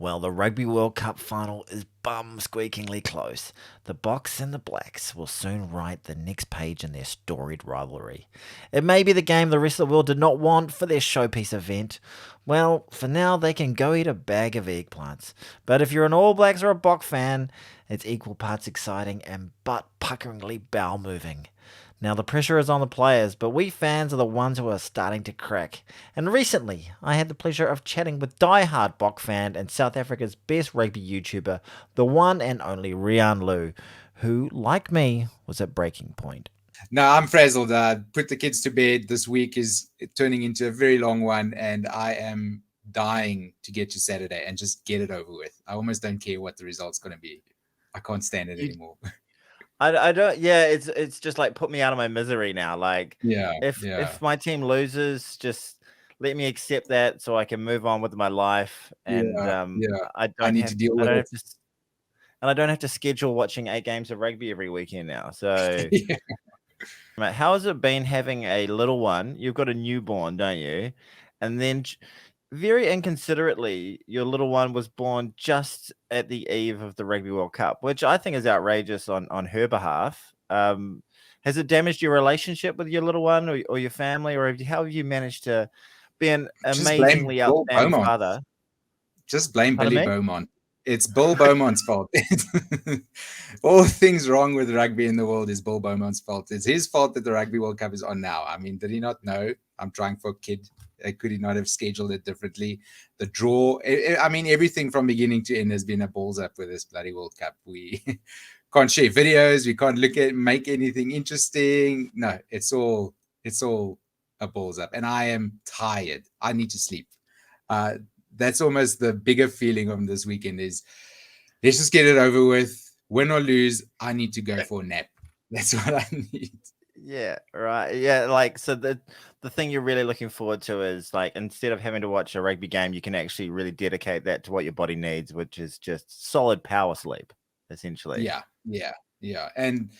Well, the Rugby World Cup final is bum-squeakingly close. The Boks and the Blacks will soon write the next page in their storied rivalry. It may be the game the rest of the world did not want for their showpiece event. Well, for now they can go eat a bag of eggplants. But if you're an All Blacks or a Bok fan, it's equal parts exciting and butt-puckeringly bowel-moving. Now, the pressure is on the players, but we fans are the ones who are starting to crack. And recently, I had the pleasure of chatting with die-hard Bok fan and South Africa's best rugby YouTuber, the one and only Riaan LOUW, who, like me, was at breaking point. No, I'm frazzled. Put the kids to bed. This week is turning into a very long one, and I am dying to get to Saturday and just get it over with. I almost don't care what the result's going to be. I can't stand it anymore. I don't. Yeah, it's just like put me out of my misery now. Like, if my team loses, just let me accept that so I can move on with my life. And I need to deal with it. And I don't have to schedule watching 8 games of rugby every weekend now. So, how has it been having a little one? You've got a newborn, don't you? And then, very inconsiderately, your little one was born just at the eve of the Rugby World Cup, which I think is outrageous on her behalf. Has it damaged your relationship with your little one or your family, or how have you managed to be an amazingly outstanding father? Just blame Billy Beaumont. It's Bill Beaumont's fault. All things wrong with rugby in the world is Bill Beaumont's fault. It's his fault that the Rugby World Cup is on now. I mean, did he not know? I'm trying for a kid. Could he not have scheduled it differently? The draw, I mean, everything from beginning to end has been a balls up with this bloody World Cup. We can't share videos. We can't make anything interesting. No, it's all a balls up. And I am tired. I need to sleep. That's almost the bigger feeling of this weekend is let's just get it over with. Win or lose, I need to go for a nap. That's what I need. Yeah, right. Yeah, like, so the thing you're really looking forward to is, like, instead of having to watch a rugby game, you can actually really dedicate that to what your body needs, which is just solid power sleep, essentially. Yeah. And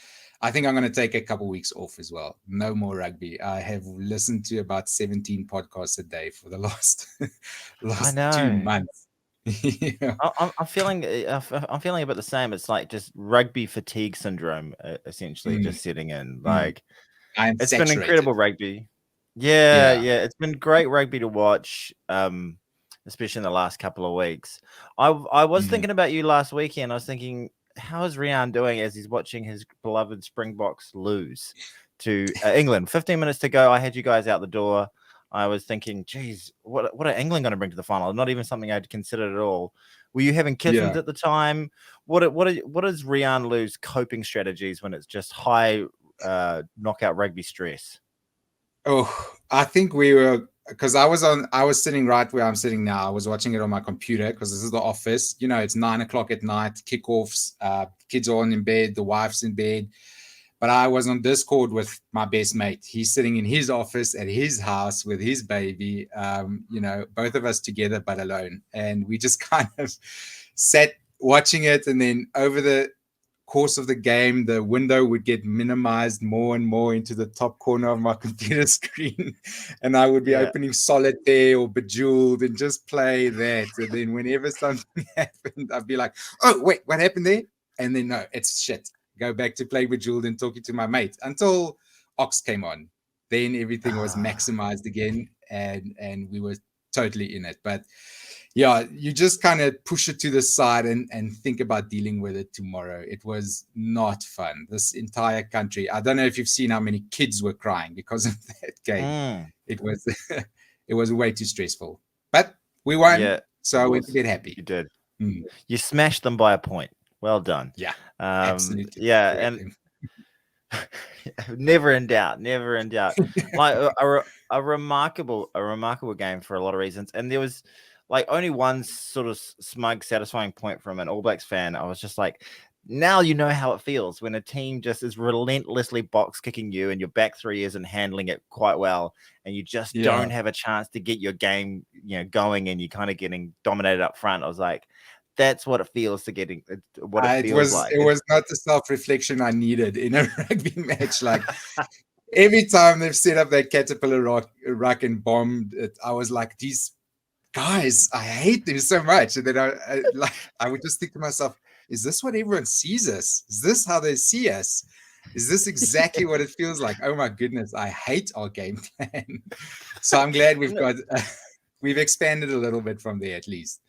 I think I'm going to take a couple of weeks off as well. No more rugby. I have listened to about 17 podcasts a day for the last 2 months. Yeah. I'm feeling about the same. It's like just rugby fatigue syndrome, essentially, just sitting in. Like, it's been incredible rugby. Yeah, it's been great rugby to watch, especially in the last couple of weeks. I was thinking about you last weekend. I was thinking, how is Riaan doing as he's watching his beloved Springboks lose to England? 15 minutes to go. I had you guys out the door. I was thinking, geez, what are England going to bring to the final? Not even something I'd considered at all. Were you having kittens at the time? What is Riaan LOUW's coping strategies when it's just high knockout rugby stress? Oh, I think we were, because I was sitting right where I'm sitting now. I was watching it on my computer because this is the office. You know, it's 9:00 at night, kickoffs, kids are in bed, the wife's in bed. But I was on Discord with my best mate. He's sitting in his office at his house with his baby, both of us together, but alone. And we just kind of sat watching it. And then over the course of the game, the window would get minimized more and more into the top corner of my computer screen. And I would be opening Solitaire or Bejeweled and just play that. And then whenever something happened, I'd be like, oh, wait, what happened there? And then, no, it's shit. Go back to play Bejeweled and talking to my mate until Ox came on. Then everything was maximized again, and we were totally in it. But yeah, you just kind of push it to the side and think about dealing with it tomorrow. It was not fun. This entire country, I don't know if you've seen how many kids were crying because of that game. It was way too stressful. But we won, so I went to bed happy. You did. You smashed them by a point. Well done. Yeah, absolutely. Yeah, and never in doubt. Like a remarkable game for a lot of reasons. And there was like only one sort of smug, satisfying point from an All Blacks fan. I was just like, now you know how it feels when a team just is relentlessly box kicking you and your back three isn't handling it quite well, and you just don't have a chance to get your game, going, and you're kind of getting dominated up front. I was like, that's what it feels to getting what it feels like. It was not the self-reflection I needed in a rugby match. Like every time they've set up that caterpillar ruck and bombed it, I was like, these guys, I hate them so much. And then I would just think to myself, is this what everyone sees us? Is this how they see us? Is this exactly what it feels like? Oh my goodness, I hate our game plan. So I'm glad we've expanded a little bit from there at least.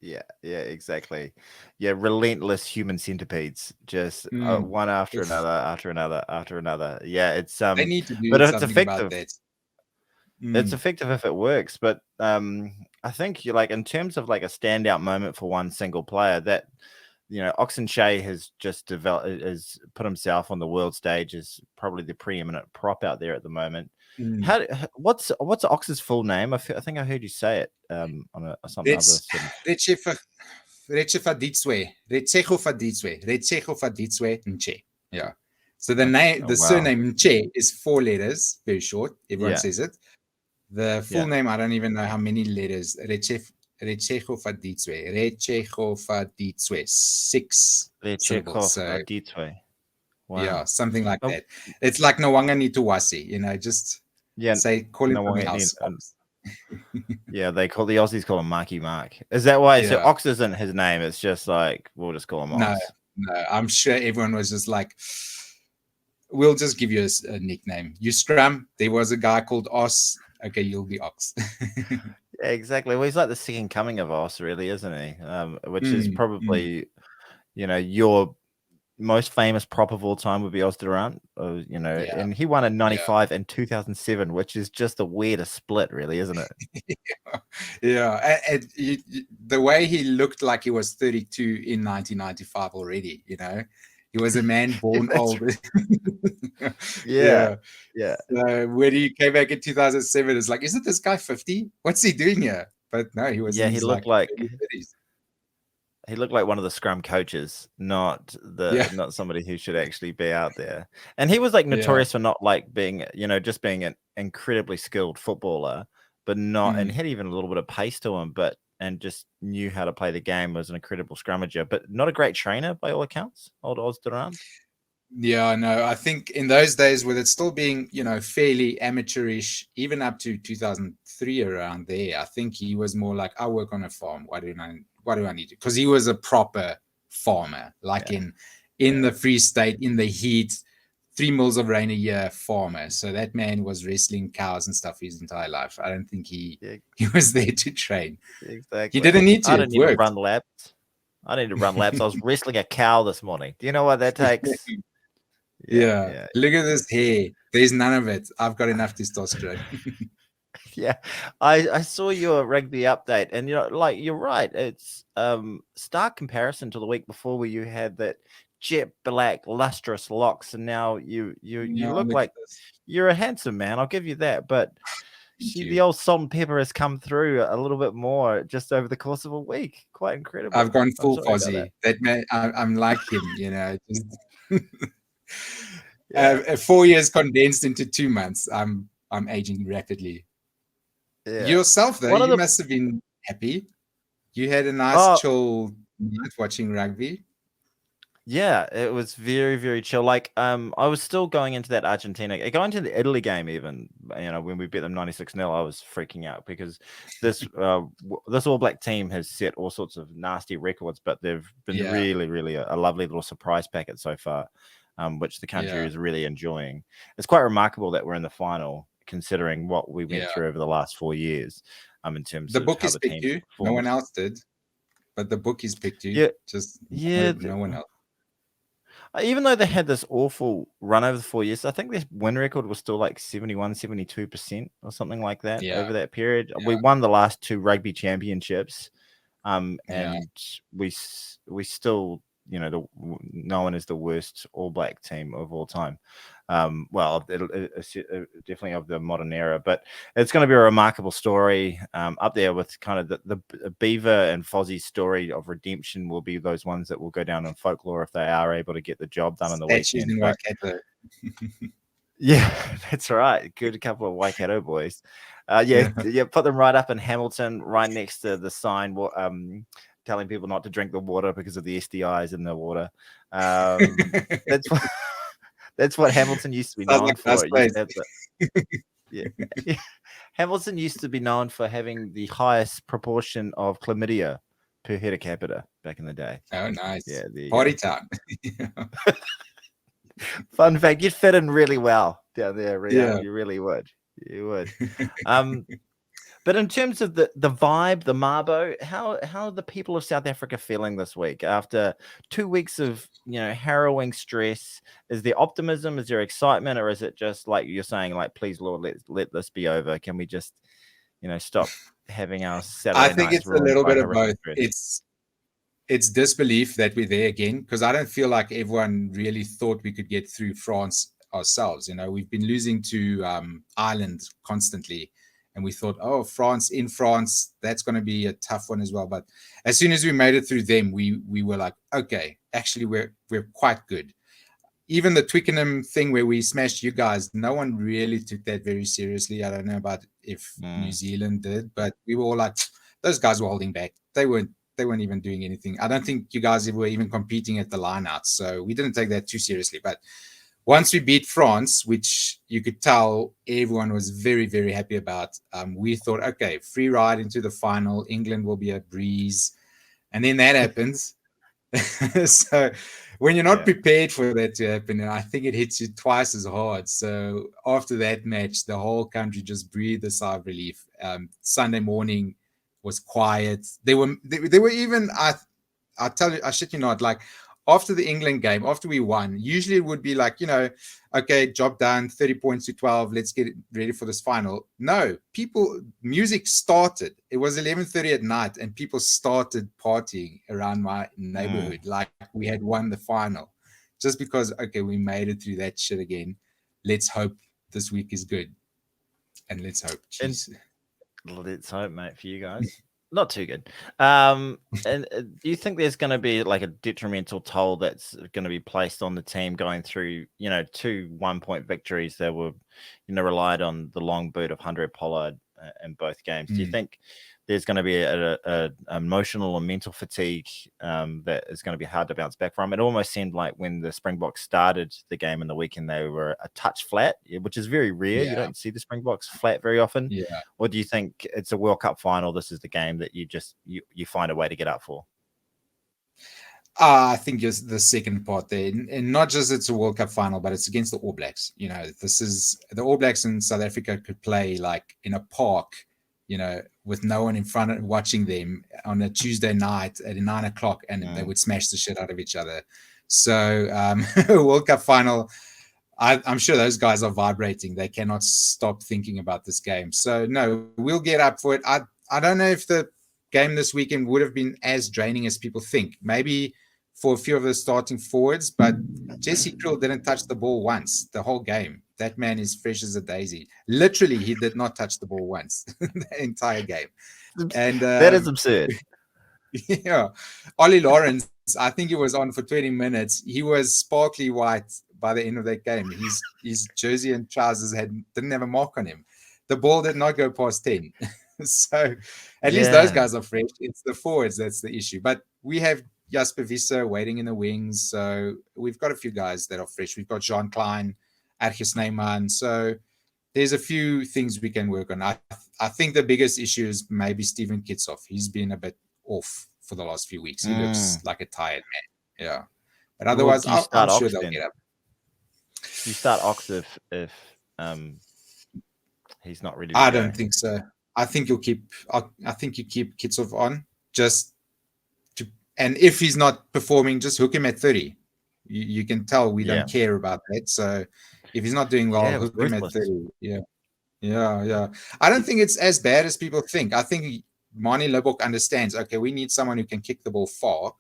Yeah, exactly. Yeah, relentless human centipedes, just one after another, after another, after another. Yeah, it's they need to do but it's something about effective. that. It's effective if it works, but I think you like in terms of like a standout moment for one single player that Oxenshea has just has put himself on the world stage as probably the preeminent prop out there at the moment. What's Ox's full name? I think I heard you say it on something other. Nche. Yeah. So the surname Nche is 4 letters, very short. Everyone says it. The full name, I don't even know how many letters. Rechegofaditswe. 6 syllables. So, wow. Yeah, something like that. It's like Nwanga Nituwasi, just call it something else. Yeah, the Aussies call him Marky Mark. Is that why? So Ox isn't his name. It's just like, we'll just call him Ox. No, I'm sure everyone was just like, we'll just give you a nickname. You scrum, there was a guy called Os. Okay, you'll be Ox. Yeah, exactly. Well, he's like the second coming of Os, really, isn't he? Which is probably, your most famous prop of all time would be Os Durant, and he won in 95 and 2007, which is just the weirdest split, really, isn't it? Yeah. And the way he looked like he was 32 in 1995 already, he was a man born old. Yeah. So when he came back in 2007, it's like, isn't this guy 50? What's he doing here? But no, he was. Yeah, he looked like one of the scrum coaches, not somebody who should actually be out there. And he was like notorious for not like being, just being an incredibly skilled footballer, but not, and had even a little bit of pace to him, and just knew how to play the game, was an incredible scrummager, but not a great trainer by all accounts, old Os Durant. Yeah, no, I think in those days with it still being, fairly amateurish, even up to 2003 around there, I think he was more like, I work on a farm. What do I need to? Because he was a proper farmer, like in the Free State, in the heat, 3 mils of rain a year farmer. So that man was wrestling cows and stuff his entire life. I don't think he was there to train. Exactly. He didn't need to. I didn't need to run laps. I was wrestling a cow this morning. Do you know what that takes? Yeah. Look at this hair. There's none of it. I've got enough testosterone. Yeah, I saw your rugby update, and you're right. It's stark comparison to the week before where you had that jet black lustrous locks, and now you look like you're a handsome man. I'll give you that, but the old salt and pepper has come through a little bit more just over the course of a week. Quite incredible. I've gone full Fozzie. That man, I'm like him. Just 4 years condensed into 2 months. I'm aging rapidly. Yourself though, you must have been happy. You had a nice chill night watching rugby. Yeah, it was very, very chill. Like, I was still going into that Argentina, going to the Italy game even, when we beat them 96-0, I was freaking out because this All Black team has set all sorts of nasty records, but they've been really, really a lovely little surprise packet so far, which the country is really enjoying. It's quite remarkable that we're in the final, considering what we went through over the last 4 years, in terms of how the team picked you. Performed. No one else did, but the bookies picked you. No one else. Even though they had this awful run over the 4 years, I think their win record was still like 71, 72% or something like that over that period. Yeah. We won the last 2 rugby championships, and we still, known as the worst All Black team of all time. Well, it's definitely of the modern era, but it's going to be a remarkable story up there with kind of the Beaver and Fozzie story of redemption will be those ones that will go down in folklore if they are able to get the job done on the weekend. Yeah, that's right. Good couple of Waikato boys. Put them right up in Hamilton, right next to the sign telling people not to drink the water because of the STIs in the water. That's what Hamilton used to be known for. Hamilton used to be known for having the highest proportion of chlamydia per head capita back in the day. Oh, nice. Yeah, there you Party go. time. Fun fact, you'd fit in really well down there, Riaan. Yeah. You really would. You would. But in terms of the vibe, the Marbo, how are the people of South Africa feeling this week after 2 weeks of harrowing stress? Is there optimism? Is there excitement, or is it just like you're saying, like, please Lord, let this be over? Can we just stop having our Saturday I think nights it's a ruined little by bit of horrific both. stress? It's disbelief that we're there again, because I don't feel like everyone really thought we could get through France ourselves. We've been losing to Ireland constantly, and we thought, oh, France, that's going to be a tough one as well. But as soon as we made it through them, we were like, okay, actually we're quite good. Even the Twickenham thing where we smashed you guys, no one really took that very seriously. I don't know about if New Zealand did, but we were all like, those guys were holding back. They weren't even doing anything. I don't think you guys were even competing at the lineouts, so we didn't take that too seriously. But once we beat France, which you could tell everyone was very, very happy about, we thought, okay, free ride into the final. England will be a breeze. And then that happens. So when you're not prepared for that to happen, I think it hits you twice as hard. So after that match, the whole country just breathed a sigh of relief. Sunday morning was quiet. They were even, I tell you, I shit you not, like after the England game, after we won, usually it would be like, okay, job done, 30 points to 12. Let's get ready for this final. No, music started. It was 11:30 at night and people started partying around my neighborhood like we had won the final. Just because, okay, we made it through that shit again. Let's hope this week is good. And let's hope. Jeez. Let's hope, mate, for you guys. Not too good. And do you think there's going to be like a detrimental toll that's going to be placed on the team going through, 2 1-point victories that were, relied on the long boot of Andre Pollard in both games? Do you think there's going to be a emotional and mental fatigue that is going to be hard to bounce back from? It almost seemed like when the Springboks started the game in the weekend, they were a touch flat, which is very rare. You don't see the Springboks flat very often. Yeah. Or do you think it's a World Cup final? This is the game that you find a way to get up for? I think it's the second part there, and not just it's a World Cup final, but it's against the All Blacks. This is the All Blacks in South Africa could play like in a park, with no one in front of watching them on a Tuesday night at 9 o'clock, and they would smash the shit out of each other. So World Cup final, I'm sure those guys are vibrating. They cannot stop thinking about this game. So no, we'll get up for it. I don't know if the game this weekend would have been as draining as people think. Maybe for a few of the starting forwards, but Jesse Kriel didn't touch the ball once the whole game. That man is fresh as a daisy. Literally, he did not touch the ball once the entire game. And that is absurd. Yeah. Ollie Lawrence, I think he was on for 20 minutes. He was sparkly white by the end of that game. His jersey and trousers didn't have a mark on him. The ball did not go past 10. So at least those guys are fresh. It's the forwards that's the issue. But we have Jasper Visser waiting in the wings. So we've got a few guys that are fresh. We've got Jean Klein, Argus Neyman. So there's a few things we can work on. I think the biggest issue is maybe Steven Kitsoff. He's been a bit off for the last few weeks. He looks like a tired man. Yeah. But otherwise, I'm sure they'll get up. Do you start Ox if he's not ready to I go? don't think so. I think you keep Kitsoff on and if he's not performing, just hook him at 30. You can tell we don't care about that. So if he's not doing well, hook him at 30. Yeah. I don't think it's as bad as people think. I think Manie Libbok understands, okay, we need someone who can kick the ball far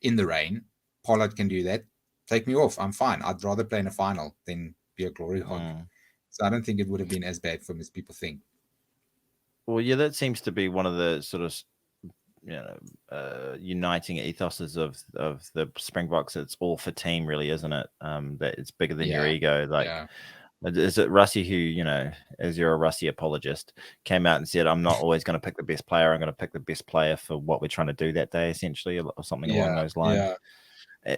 in the rain. Pollard can do that. Take me off. I'm fine. I'd rather play in a final than be a glory hog. So I don't think it would have been as bad for him as people think. Well, yeah, that seems to be one of the sort of uniting ethoses of the Springboks. It's all for team, really, isn't it? That it's bigger than your ego. Is it Russie who, as you're a Russie apologist, came out and said, I'm not always going to pick the best player. I'm going to pick the best player for what we're trying to do that day, essentially, or something along those lines.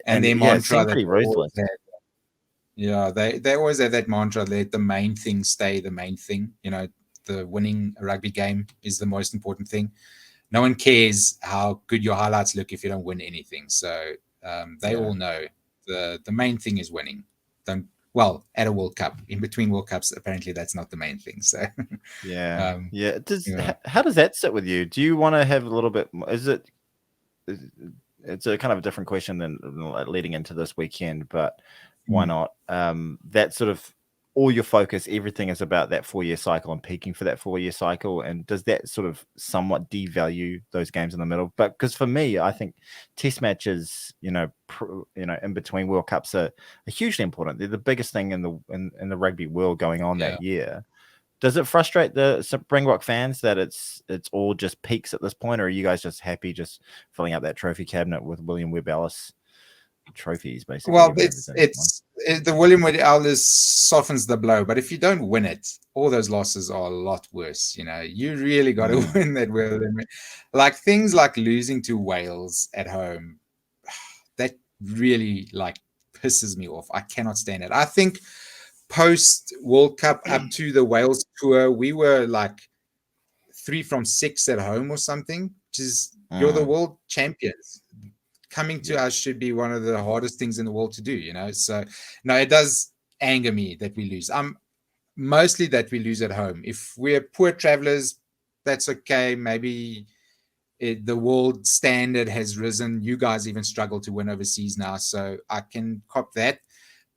And their mantra pretty ruthless. They always have that mantra, let the main thing stay the main thing. the winning a rugby game is the most important thing. No one cares how good your highlights look if you don't win anything. So they all know the main thing is winning. Well, at a World Cup, in between World Cups, apparently that's not the main thing. So How does that sit with you? Do you want to have a little bit? It's a kind of a different question than leading into this weekend, but why not? That sort of all your focus, everything is about that 4-year cycle and peaking for that 4-year cycle. And does that sort of somewhat devalue those games in the middle? But because for me, I think test matches, in between World Cups are hugely important. They're the biggest thing in the rugby world going on that year. Does it frustrate the Springbok fans that it's all just peaks at this point, or are you guys just happy just filling up that trophy cabinet with William Webb Ellis trophies, basically? Well, the William Webb Ellis softens the blow, but if you don't win it, all those losses are a lot worse. You really got to win that William. Like things like losing to Wales at home, that really pisses me off. I cannot stand it. I think post World Cup up to the Wales tour, we were 3 from 6 at home or something, which is you're the world champions. Coming to us should be one of the hardest things in the world to do, So no, it does anger me that we lose. Mostly that we lose at home. If we're poor travelers, that's okay. Maybe the world standard has risen. You guys even struggle to win overseas now, so I can cop that.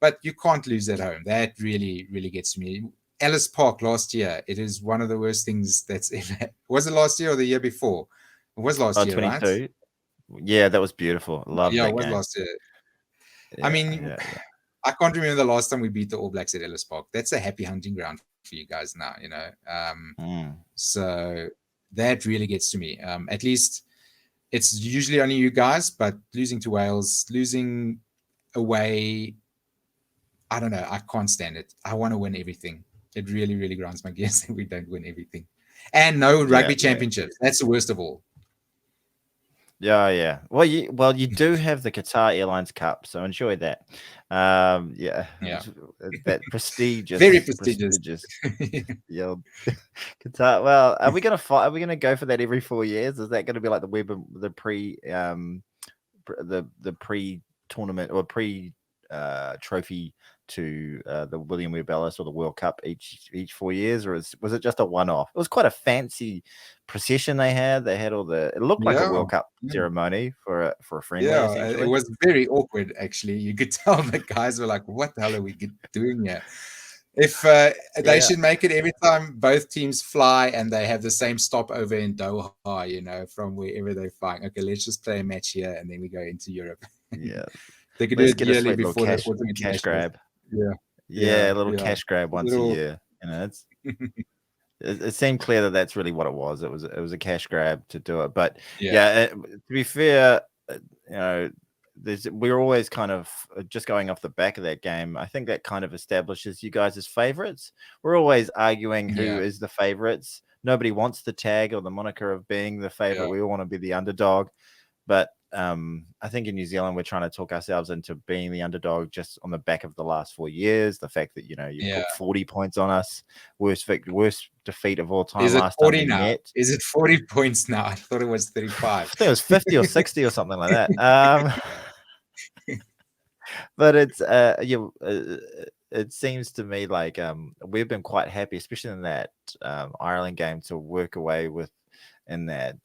But you can't lose at home. That really, really gets to me. Ellis Park last year, it is one of the worst things that's ever. Was it last year or the year before? It was last year, 22. Right? Yeah, that was beautiful. Love that. Yeah, it was last year. I mean, I can't remember the last time we beat the All Blacks at Ellis Park. That's a happy hunting ground for you guys now, So that really gets to me. At least it's usually only you guys, but losing to Wales, losing away, I don't know. I can't stand it. I want to win everything. It really, really grinds my gears that we don't win everything. And no rugby championships. That's the worst of all. Yeah. Well, you do have the Qatar Airlines Cup, so enjoy that. That prestigious, very prestigious. Yeah, Qatar. Well, are we gonna fight? Are we gonna go for that every 4 years? Is that going to be like the pre-tournament or trophy to the William Webb Ellis or the World Cup each 4 years, or was it just a one-off? It was quite a fancy procession they had. They had it looked like a World Cup ceremony for a friendly. Yeah, it was very awkward actually. You could tell the guys were like, "What the hell are we doing here?" If they should make it every time both teams fly and they have the same stopover in Doha, from wherever they're flying. Okay, let's just play a match here and then we go into Europe. Yeah. They could do it yearly before the cash grab. Yeah, a little cash grab once a year. It seemed clear that that's really what it was. It was a cash grab to do it. But to be fair, we're always kind of just going off the back of that game. I think that kind of establishes you guys as favorites. We're always arguing who is the favorites. Nobody wants the tag or the moniker of being the favorite. We all want to be the underdog. But I think in New Zealand, we're trying to talk ourselves into being the underdog just on the back of the last 4 years. The fact that, you put 40 points on us, worst defeat of all time. Is it last 40 time now? Is it 40 points now? I thought it was 35. I think it was 50 or 60 or something like that. But it's it seems to me like we've been quite happy, especially in that Ireland game, to work away with in that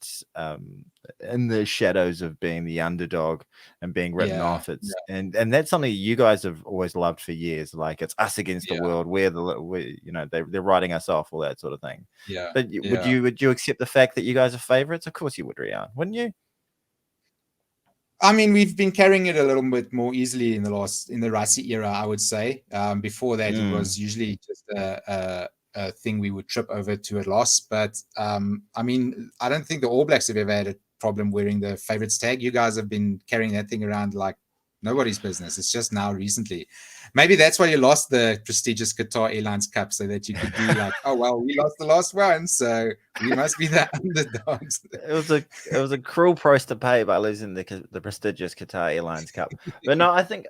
in the shadows of being the underdog and being written off. And that's something you guys have always loved for years. Like, it's us against the world. They're writing us off, all that sort of thing. But would you accept the fact that you guys are favorites? Of course you would, Riaan, wouldn't you? I mean, we've been carrying it a little bit more easily in the Rassie era, I would say. Before that, it was usually just a thing we would trip over to a loss. But I mean, I don't think the All Blacks have ever had a problem wearing the favorites tag. You guys have been carrying that thing around like nobody's business. It's just now recently. Maybe that's why you lost the prestigious Qatar Airlines Cup, so that you could be like, oh, well, we lost the last one, so We must be the underdogs. It was a cruel price to pay by losing the prestigious Qatar Airlines Cup. But no, I think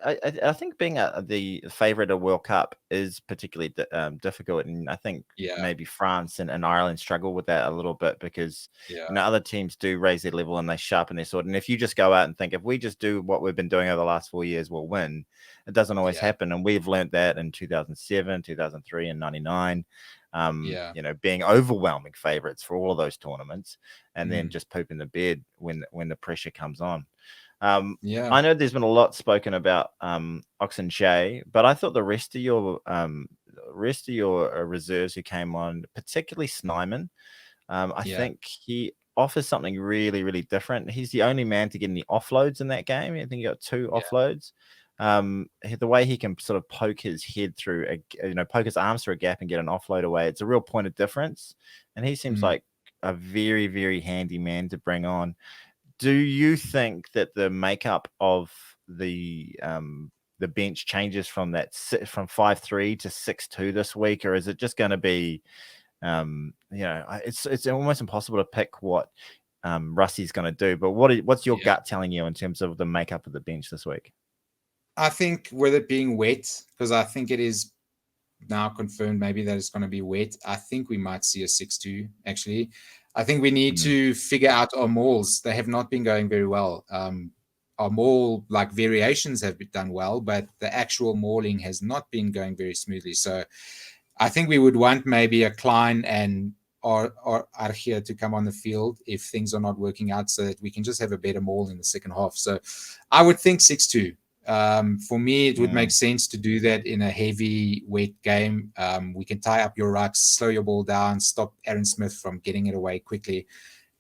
being the favorite of World Cup is particularly difficult, and I think maybe France and Ireland struggle with that a little bit because other teams do raise their level and they sharpen their sword. And if you just go out and think if we just do what we've been doing over the last 4 years, we'll win. It doesn't always happen, and we've learned that in 2007, 2003, and 99. Being overwhelming favorites for all of those tournaments and then just pooping the bed when the pressure comes on. I know there's been a lot spoken about Oxen Shay, but I thought the rest of your reserves who came on, particularly Snyman, I think he offers something really, really different. He's the only man to get any offloads in that game. I think he got 2 offloads. The way he can sort of poke his head through, poke his arms through a gap and get an offload away, it's a real point of difference. And he seems like a very, very handy man to bring on. Do you think that the makeup of the bench changes from 5-3 to 6-2 this week, or is it just going to be, it's almost impossible to pick what Rusty's going to do? But what's your gut telling you in terms of the makeup of the bench this week? I think with it being wet, because I think it is now confirmed maybe that it's going to be wet, I think we might see a 6-2, actually. I think we need to figure out our mauls. They have not been going very well. Our maul, variations have been done well, but the actual mauling has not been going very smoothly. So I think we would want maybe a Klein or Archia to come on the field if things are not working out so that we can just have a better maul in the second half. So I would think 6-2. For me, it would make sense to do that in a heavy, wet game. We can tie up your rucks, slow your ball down, stop Aaron Smith from getting it away quickly.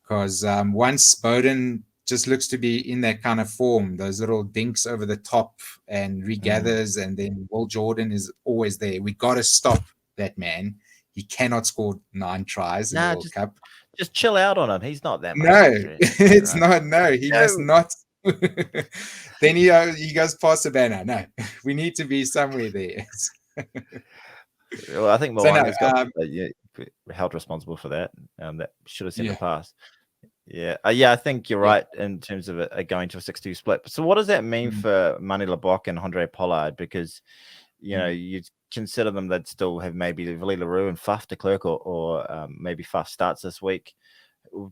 Because once Bowden just looks to be in that kind of form, those little dinks over the top and regathers, and then Will Jordan is always there. We got to stop that man. He cannot score 9 tries in the World Cup. Just chill out on him. He's not that much. No, it's not. No, he must not. Then he goes past Savannah. No, we need to be somewhere there. Well, I think Moanga's got held responsible for that. That should have seen the pass. I think you're right in terms of it going to a 6-2 split. So what does that mean for Mani Lebok and Andre Pollard? Because you consider them, they'd still have maybe Willie LaRue and Faf de Klerk, or maybe Faf starts this week.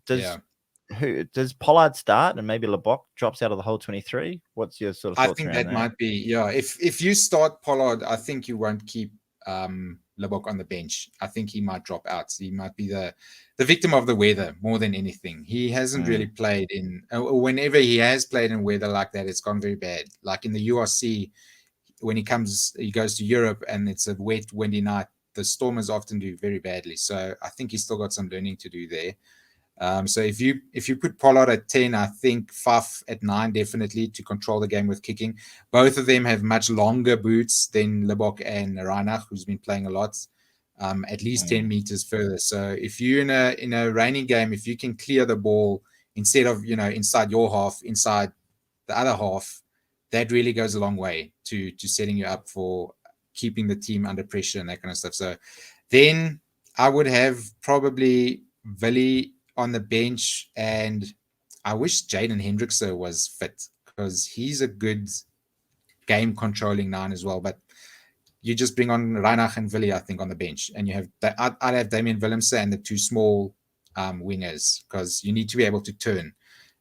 Does Pollard start and maybe Lebok drops out of the whole 23? What's your sort of thoughts? I think that might be, if you start Pollard, I think you won't keep Lebok on the bench. I think he might drop out. So he might be the victim of the weather more than anything. He hasn't really played in, whenever he has played in weather like that, it's gone very bad. Like in the URC, when he goes to Europe and it's a wet, windy night, the Stormers often do very badly. So I think he's still got some learning to do there. So if you put Pollard at 10, I think Faf at 9 definitely to control the game with kicking. Both of them have much longer boots than Lebok and Reinach, who's been playing a lot, at least 10 meters further. So if you in a raining game, if you can clear the ball instead of inside your half, inside the other half, that really goes a long way to setting you up for keeping the team under pressure and that kind of stuff. So then I would have probably Willie on the bench, and I wish Jaden Hendrickse was fit because he's a good game controlling 9 as well. But you just bring on Reinach and Willie, I think, on the bench, and you have I'd have Damian Willemse and the 2 small wingers, because you need to be able to turn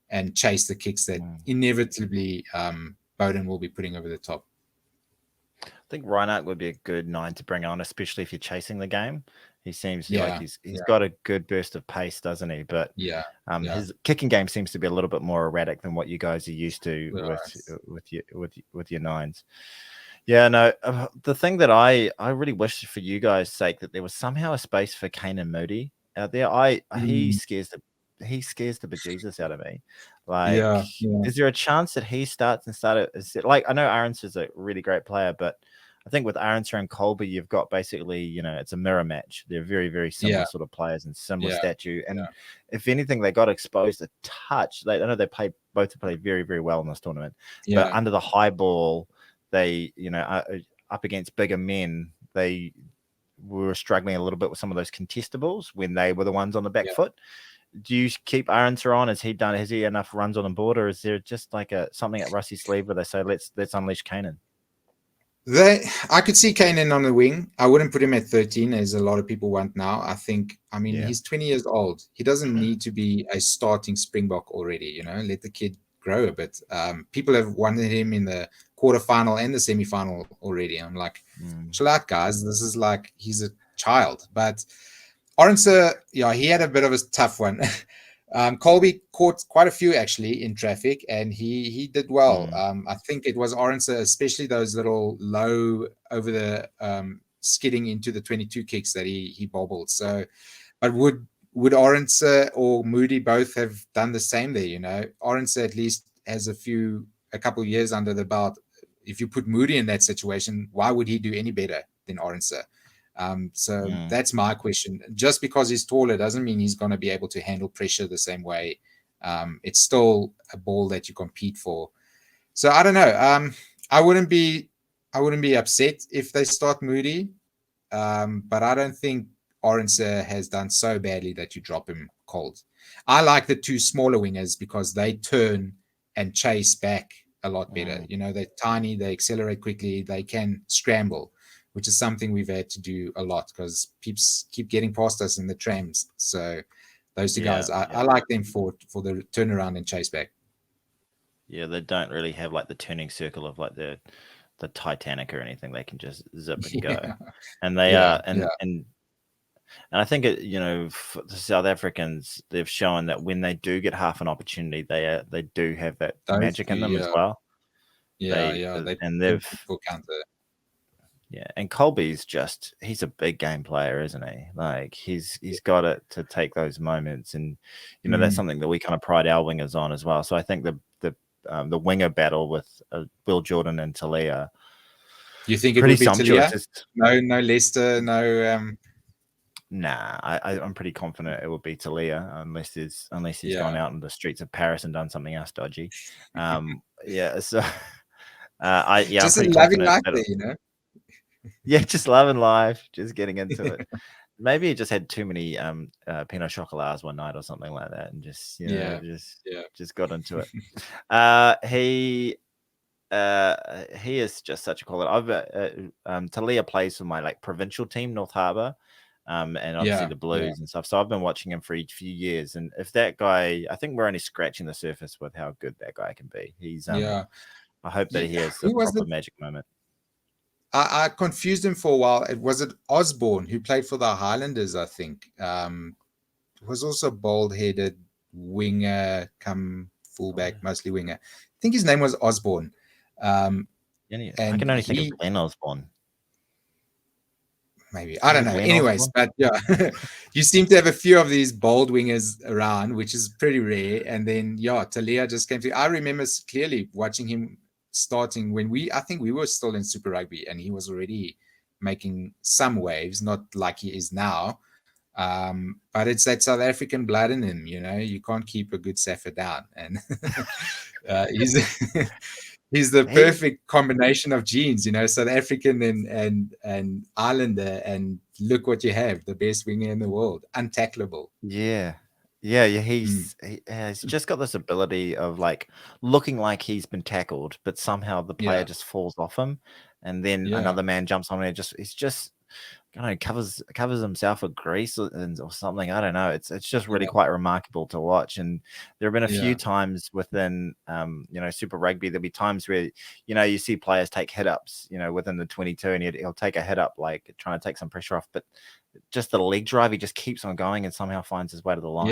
and chase the kicks that inevitably Bowden will be putting over the top. I think Reinach would be a good 9 to bring on, especially if you're chasing the game. He seems like he's got a good burst of pace, doesn't he? But his kicking game seems to be a little bit more erratic than what you guys are used to with your 9s. Yeah, no. The thing that I really wish for you guys' sake that there was somehow a space for Kanan Moody out there. He scares the bejesus out of me. Like, is there a chance that he starts and like, I know Arons is a really great player, but I think with Arons and Colby, you've got basically, it's a mirror match. They're very, very similar sort of players and similar stature. And if anything, they got exposed a touch. I know they both play very, very well in this tournament. But under the high ball, they, up against bigger men, they we were struggling a little bit with some of those contestables when they were the ones on the back foot. Do you keep Arendse on? Has he enough runs on the board, or is there just like something at Rusty's sleeve where they say let's unleash Kanan? I could see Kanan on the wing. I wouldn't put him at 13 as a lot of people want now. I mean, he's 20 years old. He doesn't need to be a starting Springbok already, let the kid grow a bit. People have wanted him in the quarterfinal and the semifinal already. I'm like, chill out, guys. This is like, he's a child. But Arendse, he had a bit of a tough one. Colby caught quite a few actually in traffic, and he did well. I think it was Arendse, especially those little low over the skidding into the 22 kicks that he bobbled. So, but would Arendse or Moody both have done the same there? Arendse at least has a couple of years under the belt. If you put Moody in that situation, why would he do any better than Arendse? That's my question. Just because he's taller doesn't mean he's going to be able to handle pressure the same way. It's still a ball that you compete for. So I don't know. I wouldn't be upset if they start Moody, but I don't think Arendse has done so badly that you drop him cold. I like the two smaller wingers because they turn and chase back a lot better. They're tiny, they accelerate quickly, they can scramble, which is something we've had to do a lot because peeps keep getting past us in the trams. So those two guys, I like them for the turnaround and chase back. Yeah, they don't really have like the turning circle of like the Titanic or anything. They can just zip and go. And they are, and I think for the South Africans, they've shown that when they do get half an opportunity, they do have that magic in them as well. And they've counter. Yeah, and Colby's he's a big game player, isn't he? Like he's got it to take those moments, and that's something that we kind of pride our wingers on as well. So I think the winger battle with Will Jordan and Talia. You think it would be Talia? No Leicester, no. Nah, I'm pretty confident it will be Talia unless he's gone out in the streets of Paris and done something else dodgy. So I'm pretty confident that yeah, just loving life, just getting into it. Maybe he just had too many Pinot Chocolats one night or something like that, and just just got into it. He is just such a quality. Talia plays for my provincial team, North Harbour, and obviously the Blues and stuff. So I've been watching him for a few years, and if that guy, I think we're only scratching the surface with how good that guy can be. He's I hope that he has a proper magic moment. I confused him for a while. Was it Osborne who played for the Highlanders, I think. Was also bald-headed winger, come fullback, mostly winger. I think his name was Osborne. I can only think of Glenn Osborne. Maybe. I don't know. Anyways, but you seem to have a few of these bold wingers around, which is pretty rare. And then, Talia just came through. I remember clearly watching him starting when I think we were still in Super Rugby, and he was already making some waves, not like he is now. But it's that South African blood in him, you can't keep a good Safa down. And he's the perfect combination of genes, South African and Islander, and look what you have, the best winger in the world, untacklable. He's just got this ability of looking like he's been tackled, but somehow the player just falls off him, and then another man jumps on it. He's just covers himself with grease or something. I don't know. It's just really quite remarkable to watch. And there have been a few times within Super Rugby, there'll be times where you see players take hit ups within the 22, and he'll take a hit up trying to take some pressure off, but just the leg drive, he just keeps on going and somehow finds his way to the line.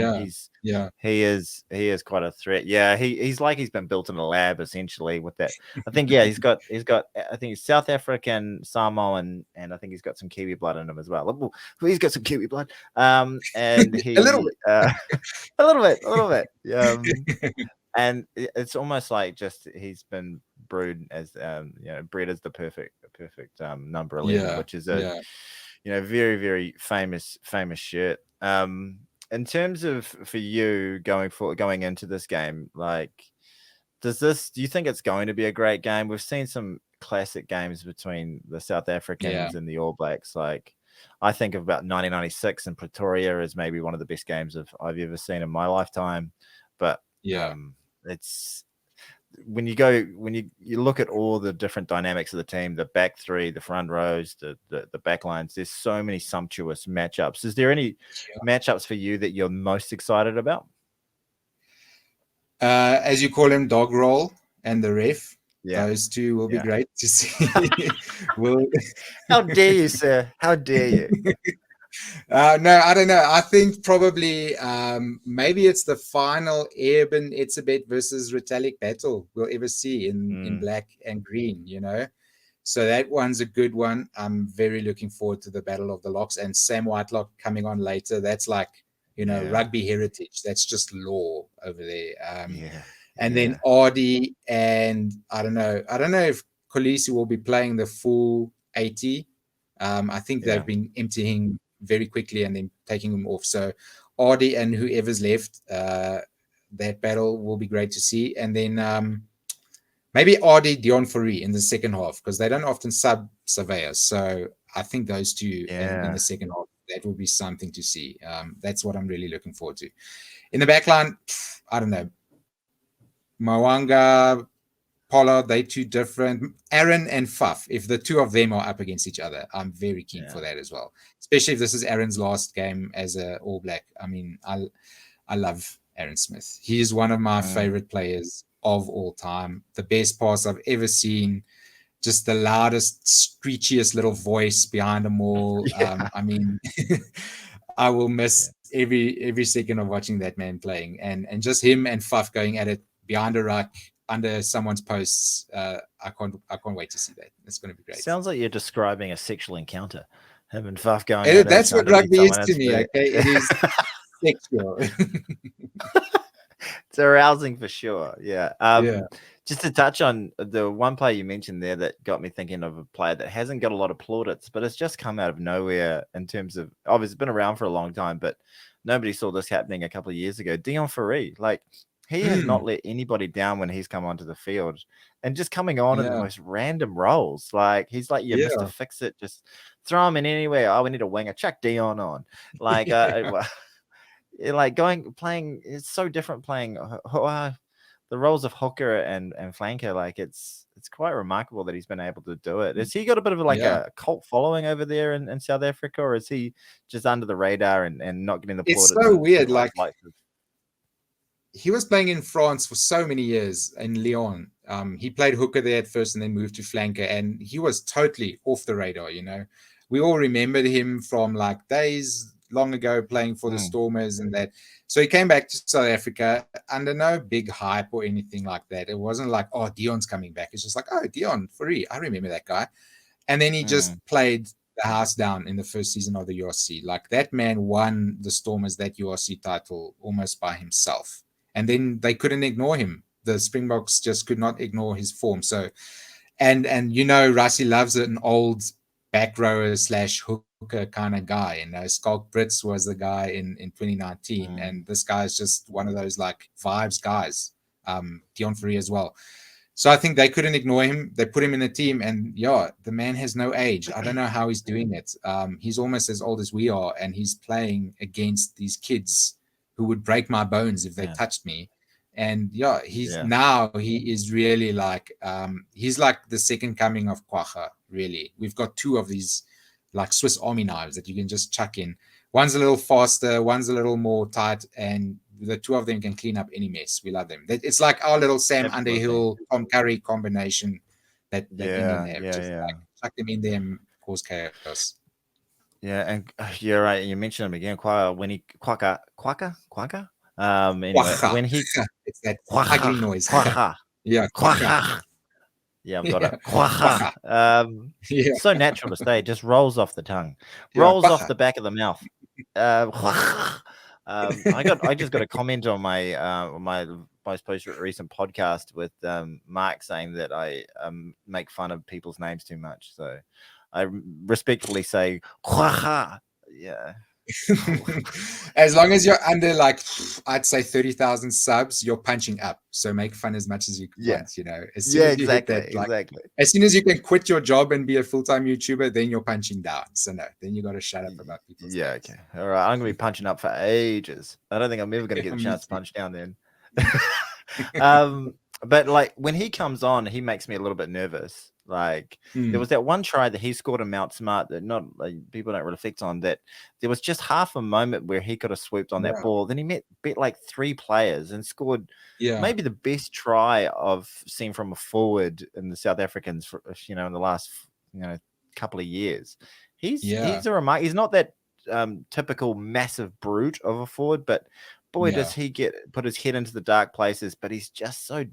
He is quite a threat. He's like he's been built in a lab essentially with that. I think he's got I think he's South African, Samoan, and I think he's got some Kiwi blood in him as well. He's got some Kiwi blood, and he a little bit. And it's almost like just he's been brewed as bred as the perfect number 11, which is a very, very famous shirt. In terms of for you going into this game, do you think it's going to be a great game? We've seen some classic games between the South Africans and the All Blacks. I think of about 1996 in Pretoria as maybe one of the best games I've ever seen in my lifetime. But it's when you look at all the different dynamics of the team, the back three, the front rows, the back lines, there's so many sumptuous matchups. Is there any matchups for you that you're most excited about? As you call him, dog roll and the ref. Yeah. Those two will be great to see. How dare you, sir? How dare you? No, I don't know. I think probably maybe it's the final Airborne Etzebeth versus Retallick battle we'll ever see in black and green, you know. So that one's a good one. I'm very looking forward to the Battle of the Locks and Sam Whitelock coming on later. That's like, you know, rugby heritage. That's just law over there. And then Audi and I don't know if Kolisi will be playing the full 80. I think they've been emptying very quickly and then taking them off. So Audi and whoever's left, that battle will be great to see. And then maybe Audi, Dion Fourie in the second half, because they don't often sub surveyors. So I think those two in the second half, that will be something to see. That's what I'm really looking forward to. In the back line, I don't know. Mwanga, Pollard, they two different. Aaron and Faf, if the two of them are up against each other, I'm very keen for that as well. Especially if this is Aaron's last game as a All Black. I mean, I love Aaron Smith. He is one of my favorite players of all time. The best pass I've ever seen. Just the loudest, screechiest little voice behind them all. I mean, I will miss every second of watching that man playing, and just him and Faf going at it behind a ruck under someone's posts. I can't wait to see that. It's going to be great. Sounds like you're describing a sexual encounter. Him and Faf going at it. That's what rugby is to me. Okay, it is sexual. It's arousing for sure. Yeah. Just to touch on the one player you mentioned there that got me thinking of a player that hasn't got a lot of plaudits, but it's just come out of nowhere in terms of, it's been around for a long time, but nobody saw this happening a couple of years ago. Dion Fourie, like he has not let anybody down when he's come onto the field, and just coming on in the most random roles. Like he's like, Mr. Fix It, just throw him in anywhere. Oh, we need a winger, chuck Dion on. Like, like playing, it's so different playing the roles of hooker and flanker. Like it's quite remarkable that he's been able to do it. Has he got a bit of like a cult following over there in South Africa, or is he just under the radar and not getting the plaudits? It's so weird. Like he was playing in France for so many years in Lyon. He played hooker there at first and then moved to flanker, and he was totally off the radar. You know, we all remembered him from like days long ago playing for the Stormers and that. So he came back to South Africa under no big hype or anything like that. It wasn't like, oh, Dion's coming back. It's just like, oh, Dion Fourie, I remember that guy. And then he just played the house down in the first season of the URC. Like that man won the Stormers that URC title almost by himself. And then they couldn't ignore him. The Springboks just could not ignore his form. So, and you know, Rassie loves an old back rower / hooker kind of guy. You know, Skalk Brits was the guy in 2019, and this guy is just one of those like vibes guys. Dion Fourie as well. So I think they couldn't ignore him. They put him in the team, and the man has no age. I don't know how he's doing it. He's almost as old as we are, and he's playing against these kids who would break my bones if they touched me. And he is really like he's like the second coming of Kwagga. Really, we've got two of these like Swiss Army knives that you can just chuck in. One's a little faster, one's a little more tight, and the two of them can clean up any mess. We love them. It's like our little Sam Underhill, Tom Curry combination that England have. Like, chuck them in there and cause chaos. Yeah, and you're right. You mentioned him again. Kwagga. Anyway, when he it's that ugly noise. Kwagga. Yeah, I've got it. Kwagga. So natural to say. It just rolls off the tongue, rolls off the back of the mouth. I just got a comment on my most recent podcast with Mark saying that I make fun of people's names too much. So I respectfully say Kwagga. Yeah. As long as you're under, like, I'd say 30,000 subs, you're punching up. So make fun as much as you want, you know. As soon as you hit that, like, as soon as you can quit your job and be a full-time YouTuber, then you're punching down. So no, then you got to shut up about people's okay. All right, I'm gonna be punching up for ages. I don't think I'm ever gonna get a chance to punch down then. But like when he comes on, he makes me a little bit nervous. Like there was that one try that he scored in Mount Smart that not like, people don't reflect on, that there was just half a moment where he could have swooped on that ball. Then he beat like 3 players and scored maybe the best try I've seen from a forward in the South Africans for, you know, in the last, you know, couple of years. He's a remark. He's not that typical massive brute of a forward, but boy, does he put his head into the dark places. But he's just so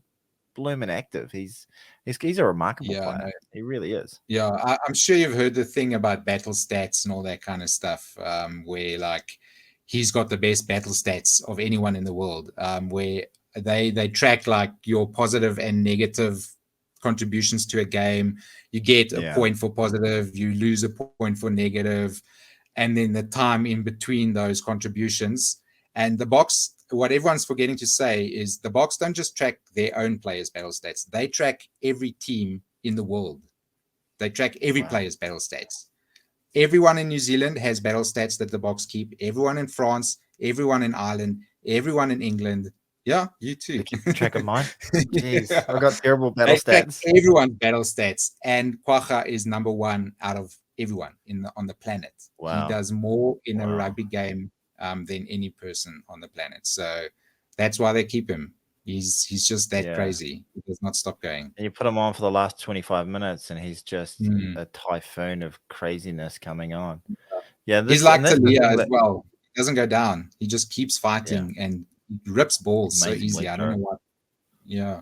blooming active. He's a remarkable player. No. He really is. Yeah, I'm sure you've heard the thing about battle stats and all that kind of stuff, where like he's got the best battle stats of anyone in the world, where they track like your positive and negative contributions to a game. You get a point for positive, you lose a point for negative, and then the time in between those contributions. And the Boks, what everyone's forgetting to say is the Boks don't just track their own players' battle stats. They track every team in the world. They track every player's battle stats. Everyone in New Zealand has battle stats that the Boks keep. Everyone in France, everyone in Ireland, everyone in England. Yeah, you too. They keep track of mine. Jeez, I've got terrible battle stats. Everyone's battle stats, and Kwagga is number 1 out of everyone on the planet. He does more in a rugby game than any person on the planet. So that's why they keep him. He's just that crazy. He does not stop going. And you put him on for the last 25 minutes, and he's just a typhoon of craziness coming on. Yeah, he's like Talia as well. He doesn't go down. He just keeps fighting and rips balls so easily. I don't know what. Yeah.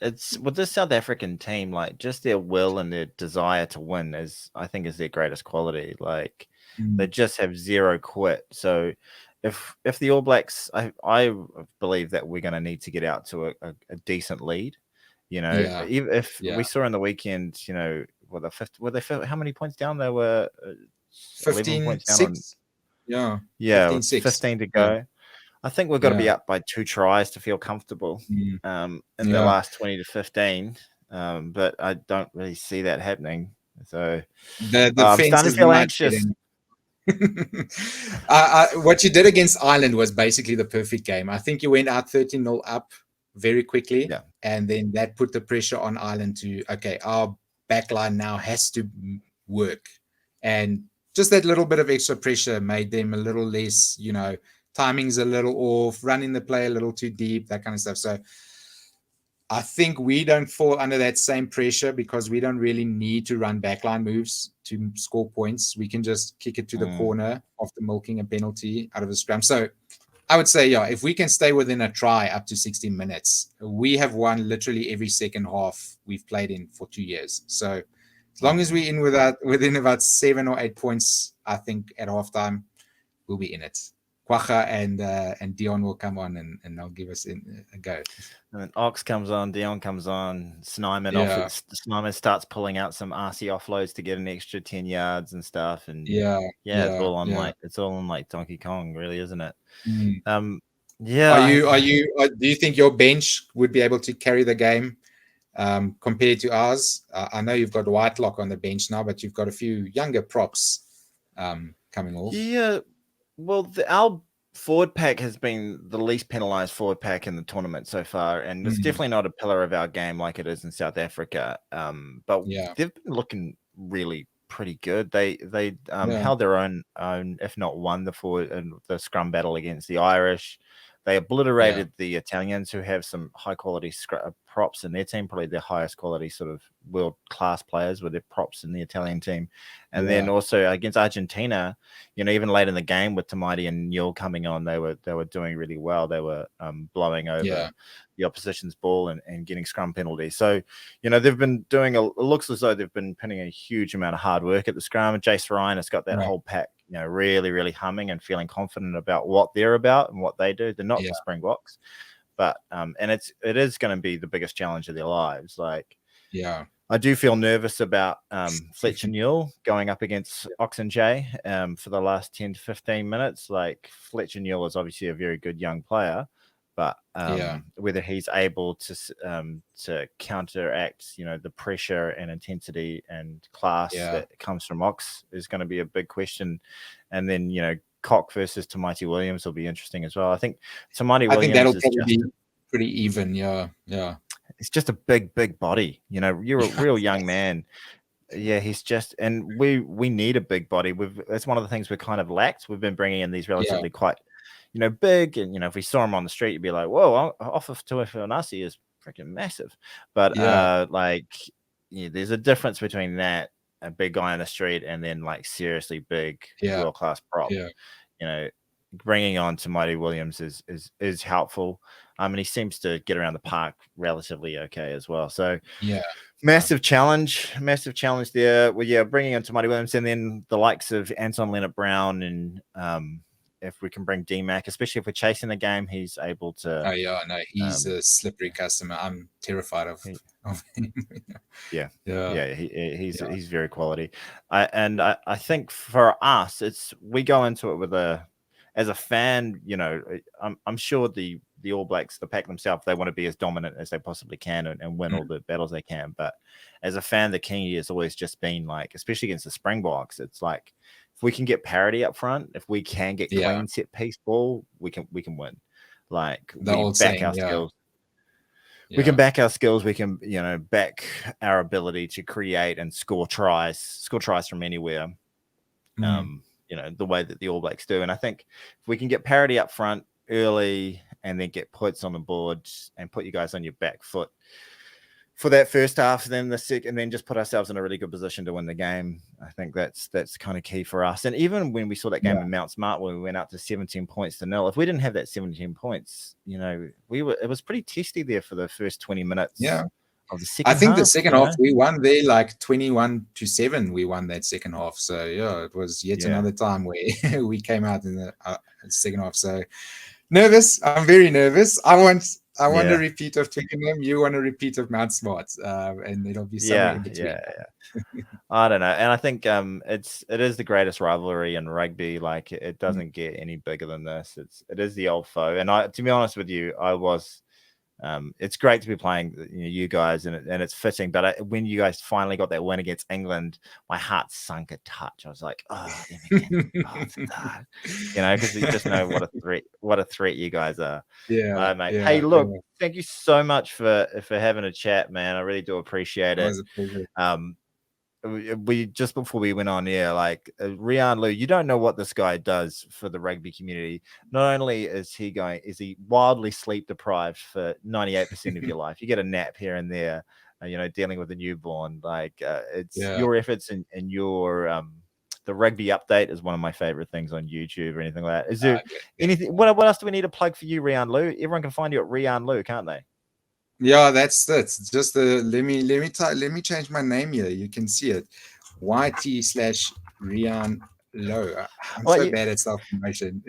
It's with this South African team, like just their will and their desire to win I think is their greatest quality. Like they just have zero quit. So if the All Blacks, I believe that we're going to need to get out to a decent lead. You know, if we saw in the weekend, you know, how many points down? They were 15 points down. 6. Yeah, 15 to go. I think we've got to be up by 2 tries to feel comfortable in the last 20 to 15. But I don't really see that happening. So the I'm starting to feel anxious. What you did against Ireland was basically the perfect game. I think you went out 13-0 up very quickly. And then that put the pressure on Ireland to, okay, our backline now has to work. And just that little bit of extra pressure made them a little less, you know, timing's a little off, running the play a little too deep, that kind of stuff. So I think we don't fall under that same pressure because we don't really need to run backline moves to score points. We can just kick it to the corner after milking a penalty out of a scrum. So I would say, if we can stay within a try up to 60 minutes, we have won literally every second half we've played in for 2 years. So as long as we're within about 7 or 8 points, I think at halftime, we'll be in it. Kwagga and Dion will come on and they'll give us a go. And then Ox comes on, Dion comes on, Snyman starts pulling out some RC offloads to get an extra 10 yards and stuff. And it's all on like Donkey Kong, really, isn't it? Do you think your bench would be able to carry the game compared to ours? I know you've got Whitelock on the bench now, but you've got a few younger props coming off. Yeah. Well, our forward pack has been the least penalized forward pack in the tournament so far, and it's definitely not a pillar of our game like it is in South Africa. But they've been looking really pretty good. They held their own, if not won, the scrum battle against the Irish. They obliterated the Italians, who have some high quality props in their team, probably their highest quality sort of world class players with their props in the Italian team. And then also against Argentina, you know, even late in the game with Tamati and Newell coming on, they were doing really well. They were blowing over the opposition's ball and getting scrum penalties. So, you know, they've been doing it looks as though they've been putting a huge amount of hard work at the scrum. And Jace Ryan has got that whole pack, you know, really, really humming and feeling confident about what they're about and what they do. They're not the Springboks, but and it is going to be the biggest challenge of their lives. Like, I do feel nervous about Fletcher Newell going up against Oxenjay for the last 10 to 15 minutes. Like, Fletcher Newell is obviously a very good young player, but whether he's able to counteract, the pressure and intensity and class that comes from Ox is going to be a big question. And then, Cock versus Tamati Williams will be interesting as well. I think Tamati Williams that'll probably be pretty even. Yeah. It's just a big body. You're a real young man. Yeah, he's just, and we need a big body. That's one of the things we kind of lacked. We've been bringing in these relatively quite, big, and if we saw him on the street, you'd be like, whoa, off of Tuifonasi is freaking massive. But there's a difference between that, a big guy on the street, and then like seriously big world class prop. Bringing on Tamati Williams is helpful. And he seems to get around the park relatively okay as well. So massive challenge there. Well, bringing on Tamati Williams, and then the likes of Anton Leonard-Brown, and if we can bring D-Mac, especially if we're chasing the game, he's able to. Oh yeah, no, he's a slippery customer. I'm terrified of him. He's very quality. I think for us, we go into it as a fan, I'm sure the All Blacks, the pack themselves, they want to be as dominant as they possibly can and win all the battles they can. But as a fan, the key has always just been like, especially against the Springboks, it's like, if we can get parity up front, if we can get clean set piece ball, we can win. Like, we back our skills. We can back our skills. We can, back our ability to create and score tries from anywhere. The way that the All Blacks do. And I think if we can get parity up front early and then get points on the board and put you guys on your back foot for that first half, then the second, and then just put ourselves in a really good position to win the game, I think that's kind of key for us. And even when we saw that game in Mount Smart, when we went up to 17 points to 0, if we didn't have that 17 points, it was pretty testy there for the first 20 minutes. Yeah. Of the second I think half, the second half we won there like 21-7. We won that second half, so it was yet another time where we came out in the second half. So nervous. I'm very nervous. I want a repeat of Twickenham. You want a repeat of Mount Smart, and it'll be somewhere in between. I don't know, and I think it is the greatest rivalry in rugby. Like, it doesn't get any bigger than this. It is the old foe, and to be honest with you, I was. It's great to be playing you guys, and it's fitting. But when you guys finally got that win against England, my heart sunk a touch. I was like, oh, because you just know what a threat you guys are. Mate. Hey, look, thank you so much for having a chat, man. I really do appreciate it. We just before we went on air, like, Riaan, LOUW, you don't know what this guy does for the rugby community. Not only is he wildly sleep deprived for 98% of your life. You get a nap here and there, dealing with a newborn. Like, it's your efforts and your the rugby update is one of my favorite things on YouTube or anything like that. Is there anything? What else do we need to plug for you, Riaan, LOUW? Everyone can find you at Riaan, LOUW, can't they? Yeah, that's just let me change my name here. You can see it. YT/Riaan LOUW. I'm so bad at self-promotion.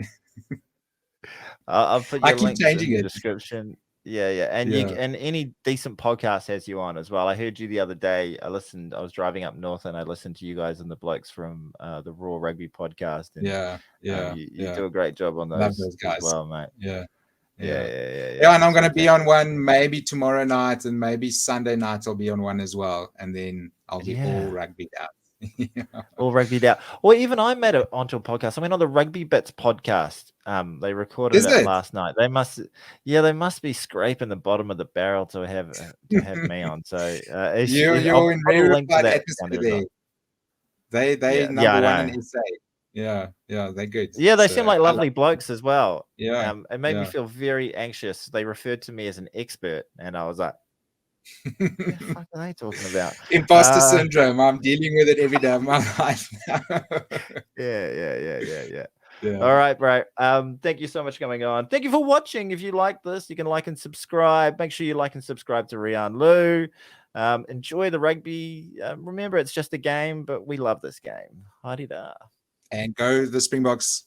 I'll put your links in the description. And and any decent podcast has you on as well. I heard you the other day. I was driving up north and I listened to you guys and the blokes from the Raw Rugby podcast. And, you do a great job on those guys as well, mate. Yeah, and I'm going to be on one maybe tomorrow night, and maybe Sunday night I'll be on one as well, and then I'll be all rugby out. All rugby out. Or even I made it onto a podcast. I mean, on the Rugby Bits podcast, they recorded it last night. They must be scraping the bottom of the barrel to have me on. So you're in rarefied atmosphere there. They number one in SA. Yeah, they're good. Yeah, they seem like lovely blokes as well. Yeah, it made me feel very anxious. They referred to me as an expert, and I was like, "What the fuck are they talking about?" Imposter syndrome. I'm dealing with it every day of my life now. Yeah. All right, bro. Thank you so much for coming on. Thank you for watching. If you like this, you can like and subscribe. Make sure you like and subscribe to Riaan, LOUW. Enjoy the rugby. Remember, it's just a game, but we love this game. Haere rā. And go the Springboks.